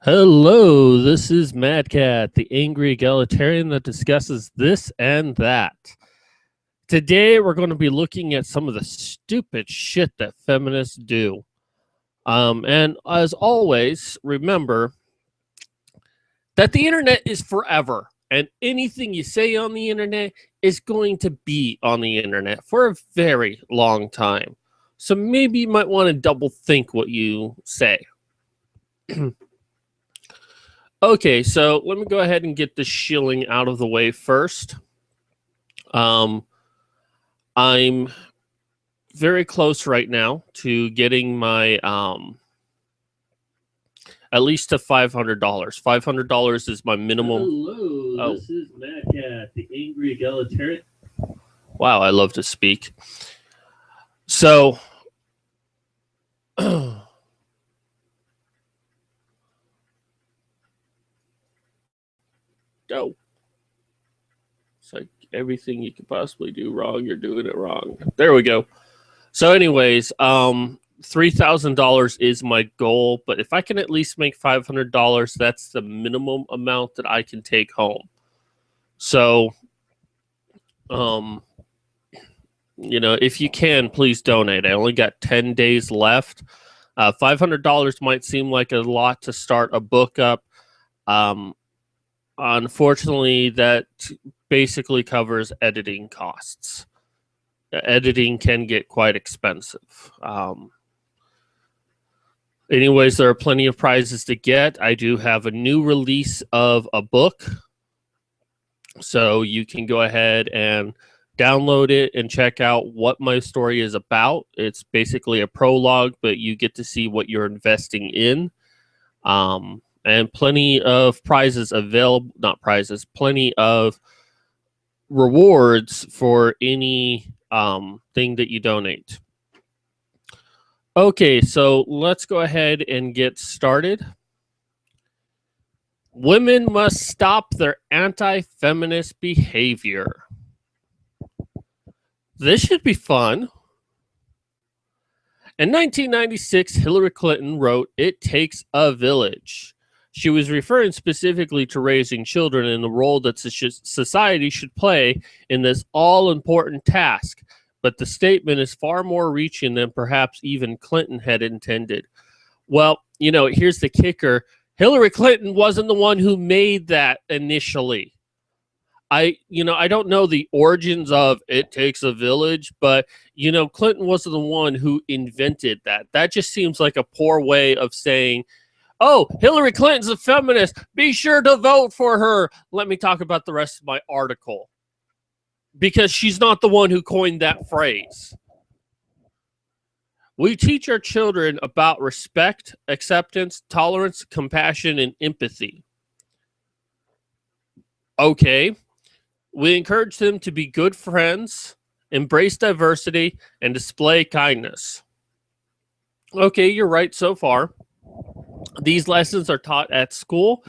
Hello, this is Mad Cat, the angry egalitarian that discusses this and that. Today, we're going to be looking at some of the stupid shit that feminists do. And as always, remember that the internet is forever, and anything you say on the internet is going to be on the internet for a very long time. So maybe you might want to double think what you say. Okay, so let me go ahead and get the shilling out of the way first. I'm very close right now to getting my at least to $500. $500 is my minimum. Hello, this is Mad Cat, the angry egalitarian. Wow, I love to speak. So go. It's like everything you could possibly do wrong, you're doing it wrong. There we go. So anyways, $3,000 is my goal, but if I can at least make $500, that's the minimum amount that I can take home. So, if you can, please donate. I only got 10 days left. $500 might seem like a lot to start a book up. Unfortunately, that basically covers editing costs. Editing can get quite expensive. Anyways, there are plenty of prizes to get. I do have a new release of a book, so you can go ahead and download it and check out what my story is about. It's basically a prologue, but you get to see what you're investing in. And plenty of prizes available, not prizes, plenty of rewards for any thing that you donate. Okay, so let's go ahead and get started. Women must stop their anti-feminist behavior. This should be fun. In 1996, Hillary Clinton wrote, "It takes a village." She was referring specifically to raising children and the role that society should play in this all-important task. But the statement is far more reaching than perhaps even Clinton had intended. Well, here's the kicker. Hillary Clinton wasn't the one who made that initially. I don't know the origins of "it takes a village," but, Clinton wasn't the one who invented that. That just seems like a poor way of saying, "Oh, Hillary Clinton's a feminist. Be sure to vote for her." Let me talk about the rest of my article. Because she's not the one who coined that phrase. We teach our children about respect, acceptance, tolerance, compassion, and empathy. Okay. We encourage them to be good friends, embrace diversity, and display kindness. Okay, you're right so far. These lessons are taught at school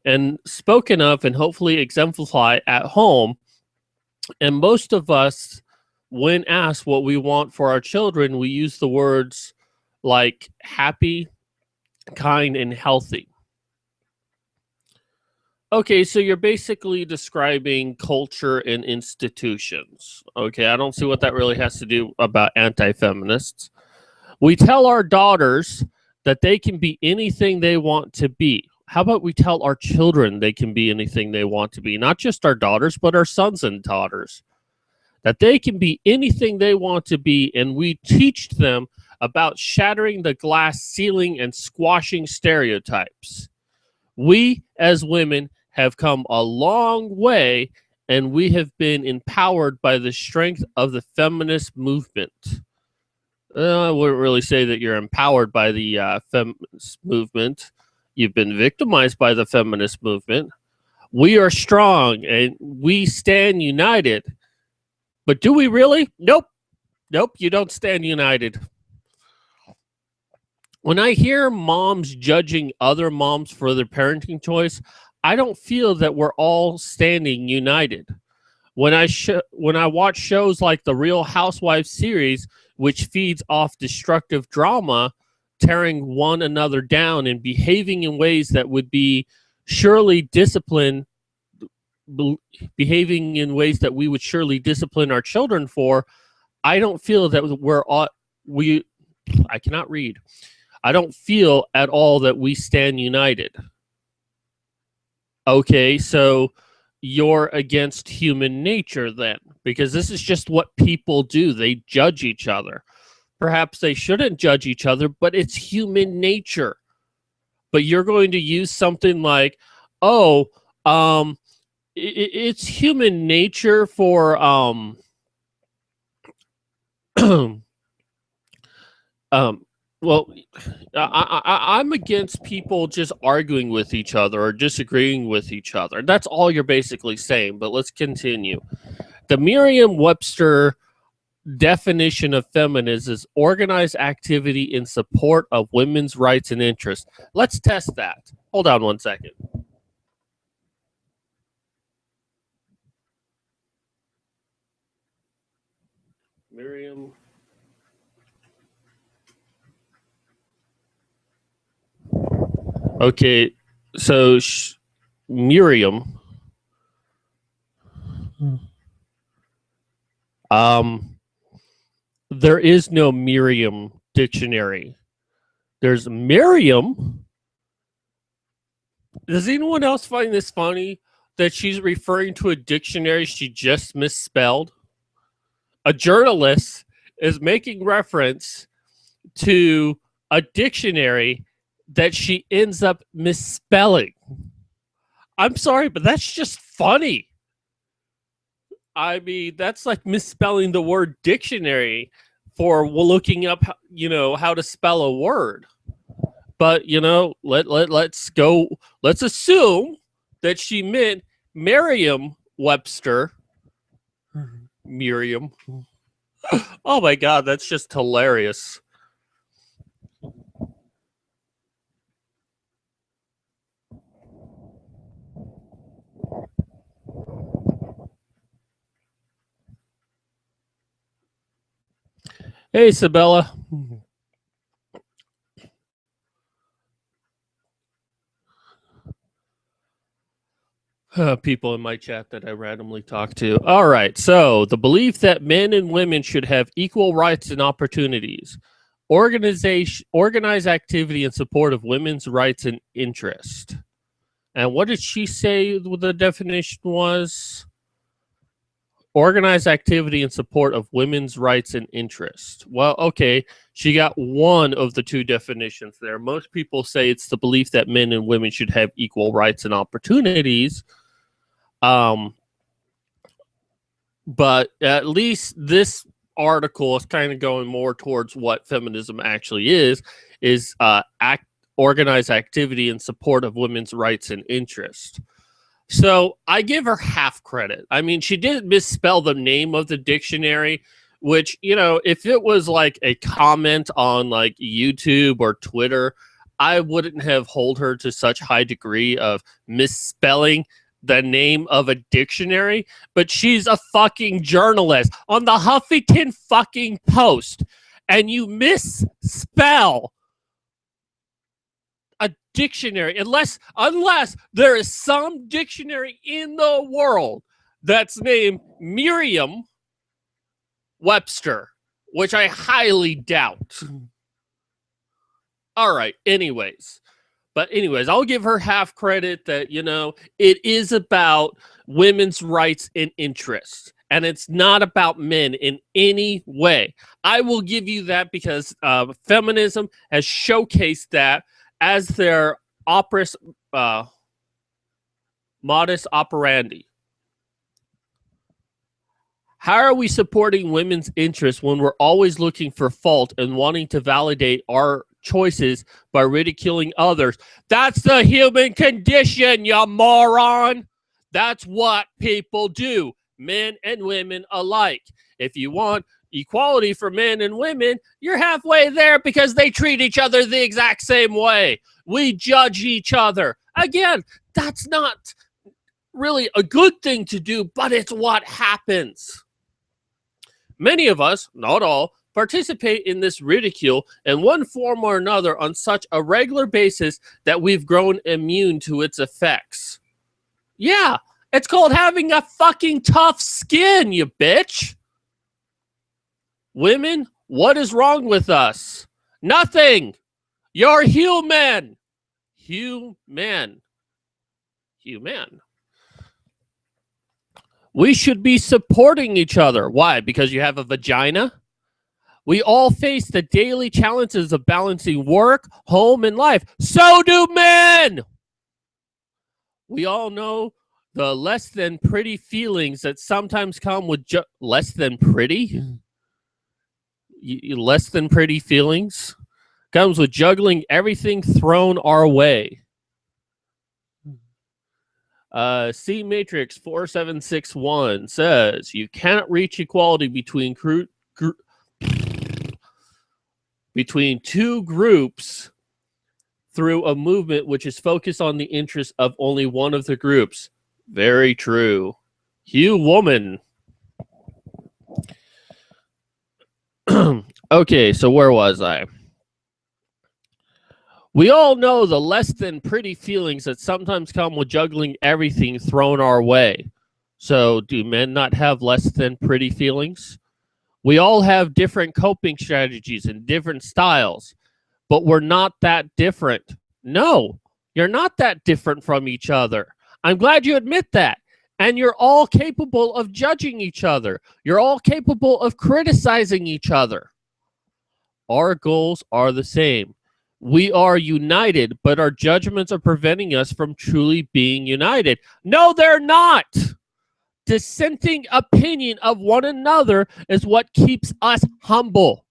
and spoken of and hopefully exemplify at home. And most of us, when asked what we want for our children, we use the words like happy, kind, and healthy. Okay, so you're basically describing culture and institutions. Okay, I don't see what that really has to do about anti-feminists. We tell our daughters that they can be anything they want to be. How about we tell our children they can be anything they want to be? Not just our daughters, but our sons and daughters. That they can be anything they want to be, and we teach them about shattering the glass ceiling and squashing stereotypes. We, as women, have come a long way, and we have been empowered by the strength of the feminist movement. I wouldn't really say that you're empowered by the feminist movement. You've been victimized by the feminist movement. We are strong, and we stand united. But do we really? Nope. Nope, you don't stand united. When I hear moms judging other moms for their parenting choice, I don't feel that we're all standing united. When I watch shows like the Real Housewives series, which feeds off destructive drama, tearing one another down and behaving in ways that would be surely discipline, behaving in ways that we would surely discipline our children for, I don't feel that I cannot read. I don't feel at all that we stand united. Okay, so you're against human nature then, because this is just what people do. They judge each other. Perhaps they shouldn't judge each other, but it's human nature. But you're going to use something like, it's human nature for well, I'm against people just arguing with each other or disagreeing with each other. That's all you're basically saying, but let's continue. The Merriam-Webster definition of feminism is organized activity in support of women's rights and interests. Let's test that. Hold on one second. Merriam. Okay, so Merriam. There is no Merriam dictionary. There's Merriam. Does anyone else find this funny that she's referring to a dictionary she just misspelled? A journalist is making reference to a dictionary that she ends up misspelling. I'm sorry, but that's just funny. I mean, that's like misspelling the word dictionary for looking up, how to spell a word. But, let's assume that she meant Merriam-Webster. Merriam. Oh my God, that's just hilarious. Hey, Sabella. People in my chat that I randomly talk to. All right. So the belief that men and women should have equal rights and opportunities. Organize activity in support of women's rights and interest. And what did she say the definition was? Organize activity in support of women's rights and interest. Well, okay, she got one of the two definitions there. Most people say it's the belief that men and women should have equal rights and opportunities. But at least this article is kind of going more towards what feminism actually is organized activity in support of women's rights and interest. So I give her half credit. I mean, she did misspell the name of the dictionary, which, if it was like a comment on like YouTube or Twitter, I wouldn't have hold her to such high degree of misspelling the name of a dictionary. But she's a fucking journalist on the Huffington fucking Post, and you misspell a dictionary unless there is some dictionary in the world that's named Merriam-Webster, which I highly doubt. All right, anyways, I'll give her half credit that it is about women's rights and interests, and it's not about men in any way. I will give you that because feminism has showcased that as their modus operandi. How are we supporting women's interests when we're always looking for fault and wanting to validate our choices by ridiculing others? That's the human condition, you moron. That's what people do, men and women alike. If you want equality for men and women, you're halfway there because they treat each other the exact same way. We judge each other. Again, that's not really a good thing to do, but it's what happens. Many of us, not all, participate in this ridicule in one form or another on such a regular basis that we've grown immune to its effects. Yeah, it's called having a fucking tough skin, you bitch. Women, what is wrong with us? Nothing. You're human. Human. We should be supporting each other. Why? Because you have a vagina? We all face the daily challenges of balancing work, home, and life. So do men. We all know the less than pretty feelings that sometimes come with less than pretty? Less than pretty feelings comes with juggling everything thrown our way. C Matrix 4761 says you cannot reach equality between two groups through a movement which is focused on the interests of only one of the groups. Very true. Hugh woman. Okay, so where was I? We all know the less than pretty feelings that sometimes come with juggling everything thrown our way. So do men not have less than pretty feelings? We all have different coping strategies and different styles, but we're not that different. No, you're not that different from each other. I'm glad you admit that. And you're all capable of judging each other. You're all capable of criticizing each other. Our goals are the same. We are united, but our judgments are preventing us from truly being united. No, they're not. Dissenting opinion of one another is what keeps us humble.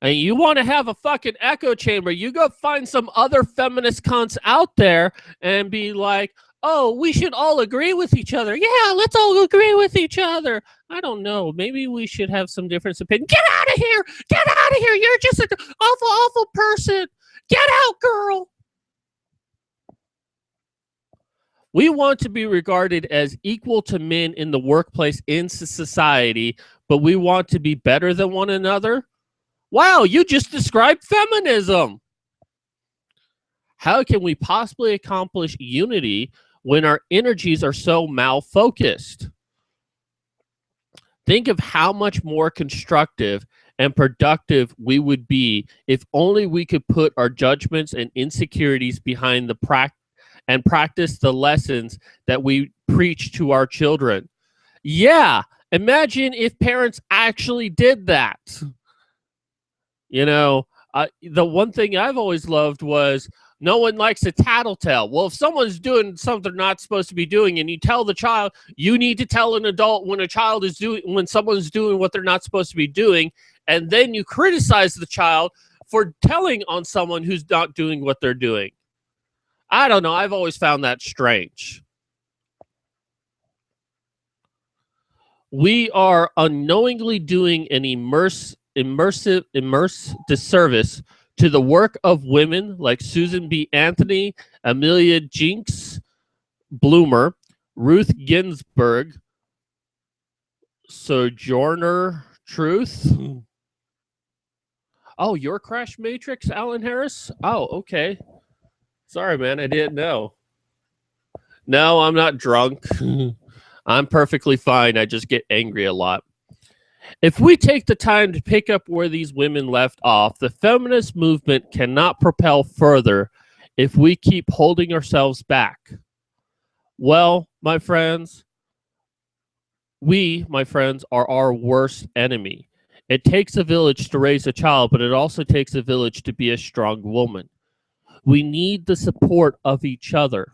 And you want to have a fucking echo chamber, you go find some other feminist cunts out there and be like, oh, we should all agree with each other. Yeah, let's all agree with each other. I don't know. Maybe we should have some different opinion. Get out of here. Get out of here. You're just an awful, awful person. Get out, girl. We want to be regarded as equal to men in the workplace, in society, but we want to be better than one another. Wow, you just described feminism. How can we possibly accomplish unity when our energies are so malfocused? Think of how much more constructive and productive we would be if only we could put our judgments and insecurities behind the and practice the lessons that we preach to our children. Yeah, imagine if parents actually did that. You know, the one thing I've always loved was no one likes a tattletale. Well, if someone's doing something they're not supposed to be doing, and you tell the child, you need to tell an adult when someone's doing what they're not supposed to be doing, and then you criticize the child for telling on someone who's not doing what they're doing. I don't know. I've always found that strange. We are unknowingly doing an immense disservice to the work of women like Susan B. Anthony, Amelia Jinks Bloomer, Ruth Ginsburg, Sojourner Truth. Oh, your Crash Matrix, Alan Harris? Oh, okay. Sorry, man, I didn't know. No, I'm not drunk. I'm perfectly fine. I just get angry a lot. If we take the time to pick up where these women left off, the feminist movement cannot propel further if we keep holding ourselves back. Well, my friends, are our worst enemy. It takes a village to raise a child, but it also takes a village to be a strong woman. We need the support of each other.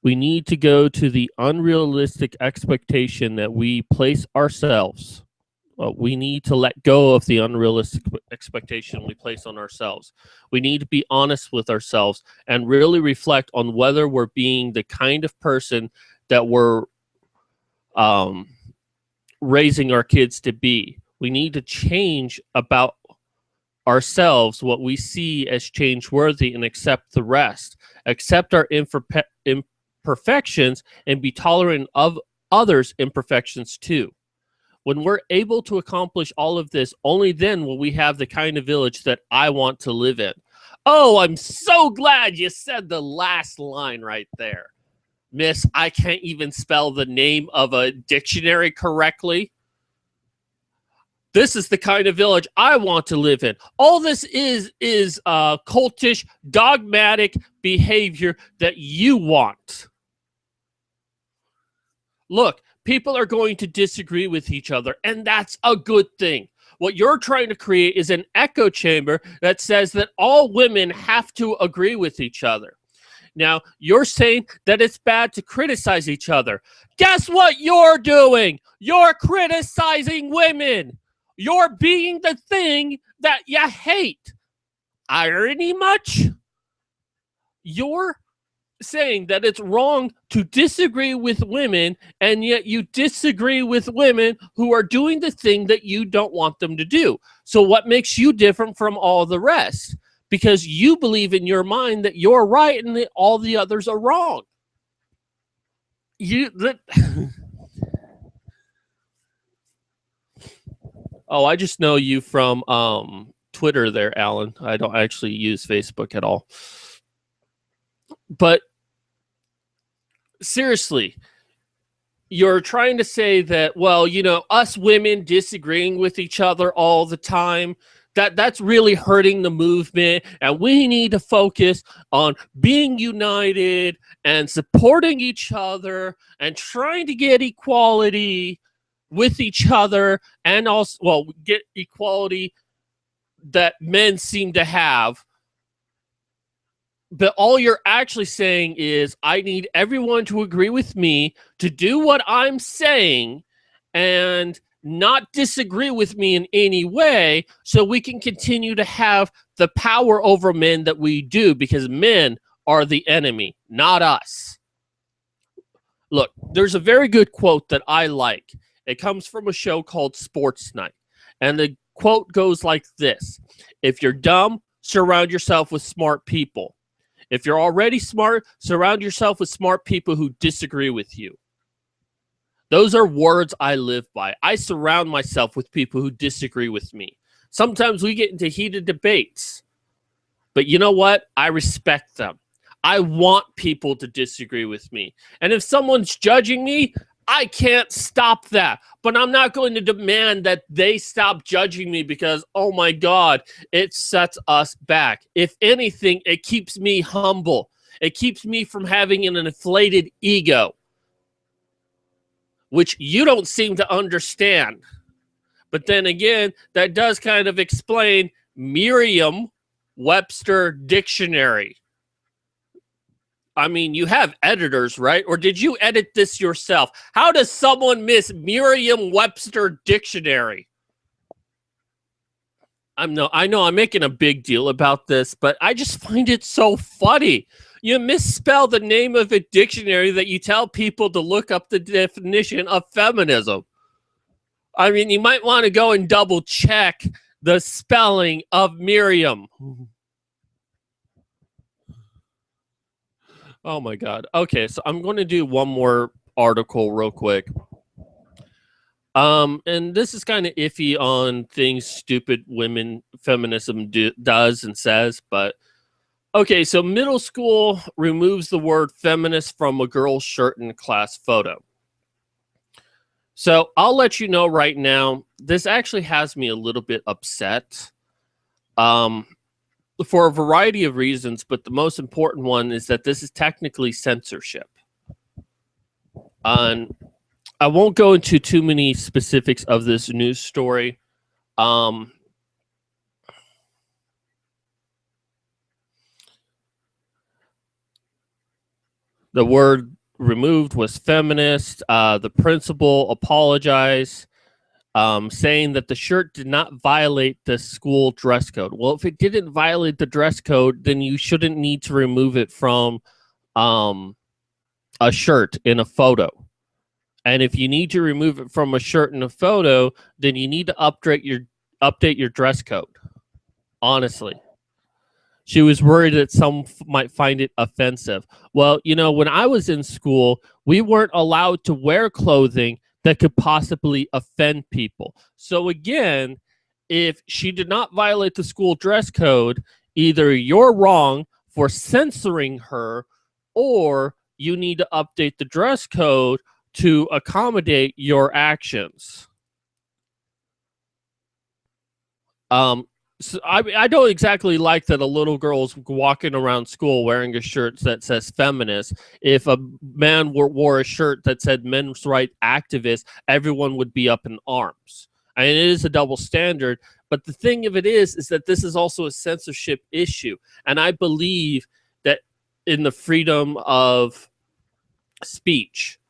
We need to go to the unrealistic expectation that we place ourselves. We need to let go of the unrealistic expectation we place on ourselves. We need to be honest with ourselves and really reflect on whether we're being the kind of person that we're raising our kids to be. We need to change about ourselves what we see as change-worthy and accept the rest. Accept our imperfections and be tolerant of others' imperfections too. When we're able to accomplish all of this, only then will we have the kind of village that I want to live in. Oh, I'm so glad you said the last line right there. Miss, I can't even spell the name of a dictionary correctly. This is the kind of village I want to live in. All this is cultish, dogmatic behavior that you want. Look, people are going to disagree with each other, and that's a good thing. What you're trying to create is an echo chamber that says that all women have to agree with each other. Now, you're saying that it's bad to criticize each other. Guess what you're doing? You're criticizing women. You're being the thing that you hate. Irony much? You're saying that it's wrong to disagree with women, and yet you disagree with women who are doing the thing that you don't want them to do. So what makes you different from all the rest? Because you believe in your mind that you're right and that all the others are wrong. Oh, I just know you from Twitter there, Alan. I don't actually use Facebook at all. But seriously, you're trying to say that, well, you know, us women disagreeing with each other all the time, that's really hurting the movement, and we need to focus on being united and supporting each other and trying to get equality with each other, and also, well, get equality that men seem to have. But all you're actually saying is, I need everyone to agree with me, to do what I'm saying, and not disagree with me in any way, so we can continue to have the power over men that we do, because men are the enemy, not us. Look, there's a very good quote that I like. It comes from a show called Sports Night. And the quote goes like this: if you're dumb, surround yourself with smart people. If you're already smart, surround yourself with smart people who disagree with you. Those are words I live by. I surround myself with people who disagree with me. Sometimes we get into heated debates, but you know what? I respect them. I want people to disagree with me. And if someone's judging me, I can't stop that. But I'm not going to demand that they stop judging me because, oh my God, it sets us back. If anything, it keeps me humble. It keeps me from having an inflated ego, which you don't seem to understand. But then again, that does kind of explain Merriam-Webster dictionary. I mean, you have editors, right? Or did you edit this yourself? How does someone miss Merriam-Webster dictionary? I know I'm making a big deal about this, but I just find it so funny. You misspell the name of a dictionary that you tell people to look up the definition of feminism. I mean, you might want to go and double check the spelling of Merriam. Oh my God. Okay, so I'm going to do one more article real quick. And this is kind of iffy on things stupid women feminism does and says, but okay, so middle school removes the word feminist from a girl's shirt in class photo. So I'll let you know right now, this actually has me a little bit upset. For a variety of reasons, but the most important one is that this is technically censorship. And I won't go into too many specifics of this news story. The word removed was feminist. The principal apologized, saying that the shirt did not violate the school dress code. Well, if it didn't violate the dress code, then you shouldn't need to remove it from a shirt in a photo. And if you need to remove it from a shirt in a photo, then you need to update your dress code. Honestly. She was worried that some might find it offensive. Well, when I was in school, we weren't allowed to wear clothing that could possibly offend people. So again, if she did not violate the school dress code, either you're wrong for censoring her, or you need to update the dress code to accommodate your actions. So I don't exactly like that a little girl's walking around school wearing a shirt that says feminist. If a man wore a shirt that said men's rights activist, everyone would be up in arms. I mean, it is a double standard, but the thing of it is that this is also a censorship issue. And I believe that in the freedom of speech,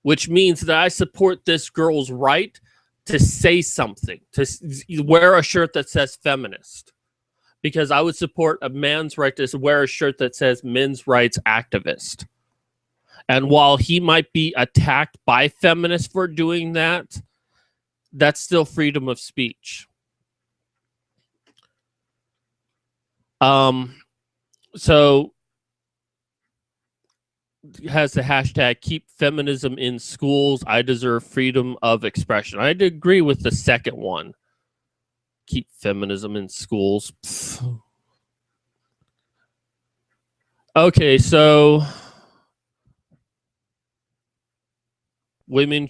which means that I support this girl's right to say something, to wear a shirt that says feminist, because I would support a man's right to wear a shirt that says men's rights activist. And while he might be attacked by feminists for doing that, that's still freedom of speech. So has the hashtag keep feminism in schools. I deserve freedom of expression. I agree with the second one. Keep feminism in schools. Pfft. Okay, so women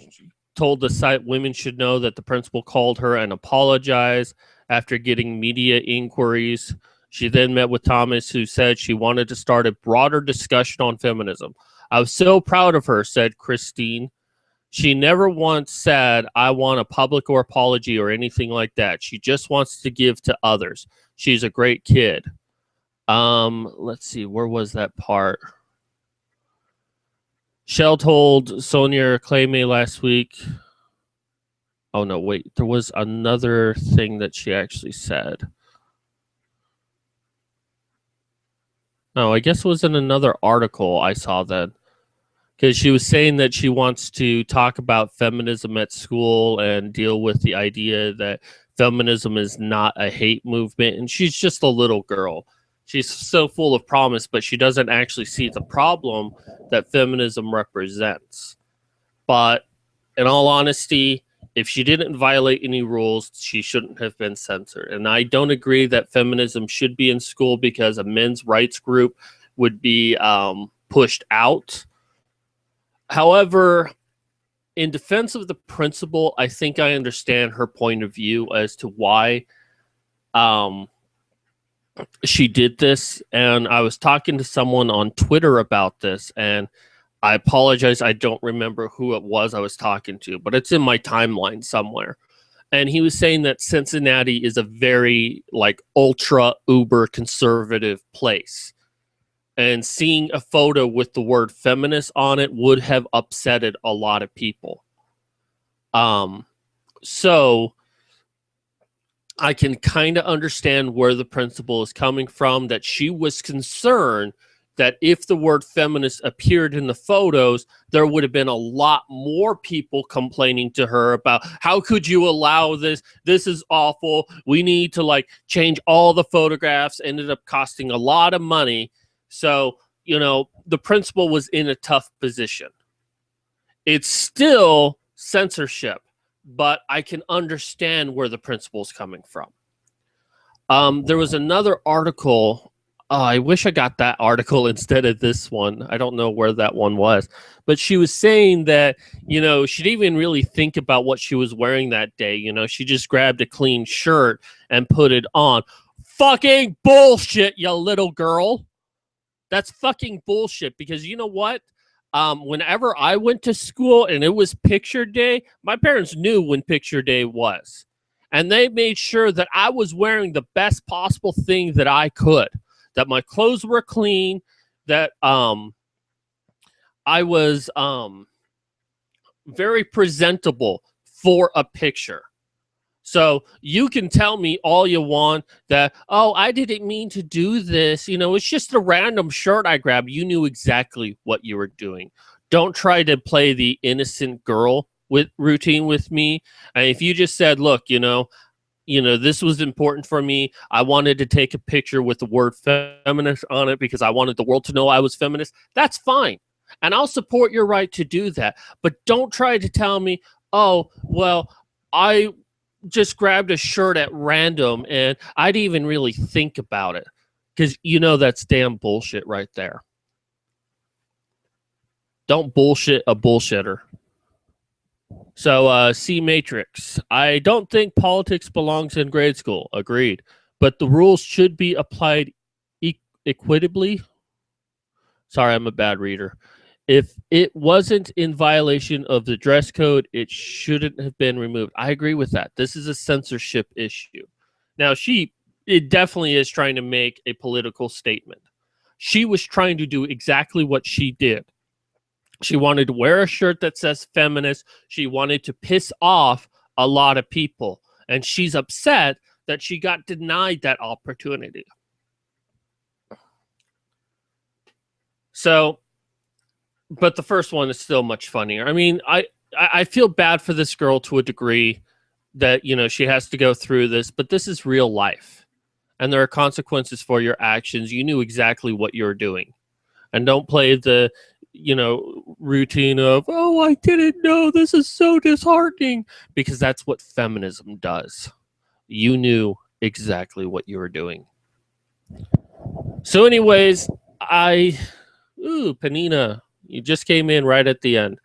told the site women should know that the principal called her and apologized after getting media inquiries. She then met with Thomas, who said she wanted to start a broader discussion on feminism. I was so proud of her, said Christine. She never once said, I want a public or apology or anything like that. She just wants to give to others. She's a great kid. Let's see, where was that part? Shell told Sonia Claymay last week. Oh, no, wait. There was another thing that she actually said. No, I guess it was in another article I saw that. Because she was saying that she wants to talk about feminism at school and deal with the idea that feminism is not a hate movement. And she's just a little girl. She's so full of promise, but she doesn't actually see the problem that feminism represents. But in all honesty, if she didn't violate any rules, she shouldn't have been censored. And I don't agree that feminism should be in school because a men's rights group would be pushed out. However, in defense of the principal, I think I understand her point of view as to why she did this. And I was talking to someone on Twitter about this, and I apologize, I don't remember who it was I was talking to, but it's in my timeline somewhere. And he was saying that Cincinnati is a very ultra uber conservative place. And seeing a photo with the word feminist on it would have upsetted a lot of people. So I can kind of understand where the principal is coming from, that she was concerned that if the word feminist appeared in the photos, there would have been a lot more people complaining to her about, how could you allow this? This is awful. We need to change all the photographs. Ended up costing a lot of money. So, the principal was in a tough position. It's still censorship, but I can understand where the principal's coming from. There was another article. I wish I got that article instead of this one. I don't know where that one was. But she was saying that, she didn't even really think about what she was wearing that day. She just grabbed a clean shirt and put it on. Fucking bullshit, you little girl. That's fucking bullshit, because you know what? Whenever I went to school and it was picture day, my parents knew when picture day was. And they made sure that I was wearing the best possible thing that I could, that my clothes were clean, that I was very presentable for a picture. So you can tell me all you want that, oh, I didn't mean to do this. It's just a random shirt I grabbed. You knew exactly what you were doing. Don't try to play the innocent girl routine with me. And if you just said, look, you know, this was important for me. I wanted to take a picture with the word feminist on it because I wanted the world to know I was feminist. That's fine. And I'll support your right to do that. But don't try to tell me, oh, well, I just grabbed a shirt at random and I didn't even really think about it. Because you know that's damn bullshit right there. Don't bullshit a bullshitter. So, C Matrix. I don't think politics belongs in grade school. Agreed. But the rules should be applied equitably. Sorry, I'm a bad reader. If it wasn't in violation of the dress code, it shouldn't have been removed. I agree with that. This is a censorship issue. Now, it definitely is trying to make a political statement. She was trying to do exactly what she did. She wanted to wear a shirt that says feminist. She wanted to piss off a lot of people. And she's upset that she got denied that opportunity. So, but the first one is still much funnier. I mean, I feel bad for this girl to a degree that, you know, she has to go through this, but this is real life. And there are consequences for your actions. You knew exactly what you were doing. And don't play the, you know, routine of, oh, I didn't know, this is so disheartening, because that's what feminism does. You knew exactly what you were doing. So anyways, Panina, you just came in right at the end.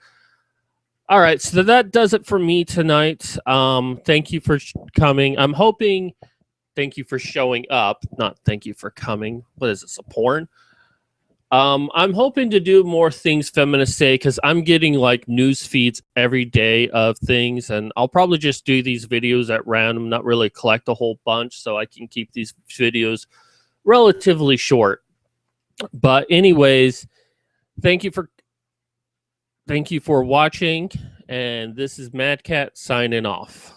All right, so that does it for me tonight. Thank you for coming. I'm hoping, thank you for showing up, not thank you for coming. What is this, a porn? I'm hoping to do more things Feminists Say, because I'm getting like news feeds every day of things, and I'll probably just do these videos at random, not really collect a whole bunch, so I can keep these videos relatively short. But anyways, thank you for watching, and this is Mad Cat signing off.